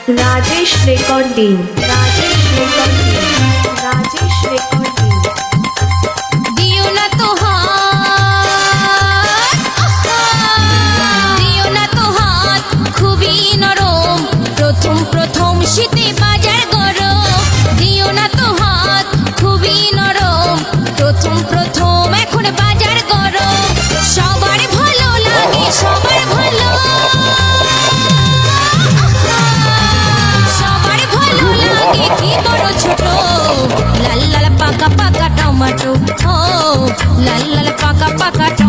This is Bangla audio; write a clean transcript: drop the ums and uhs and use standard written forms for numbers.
Rajesh recording, Rajesh recording, Rajesh recording. দিও না তো হাত, দিও না তো হাত, খুবই নরম, প্রথম প্রথম শীতে বাজার গরম। দিও না তো হাত, খুবই নরম, প্রথম প্রথম এখন বাজার গরম। সবার ভালো লাগে, সবার ভালো, সবার ভালো লাগে, কি বড় ছোট। লাল লাল পাকা পাকা টমেটো, ও লাল লাল পাকা পাকা টমেটো।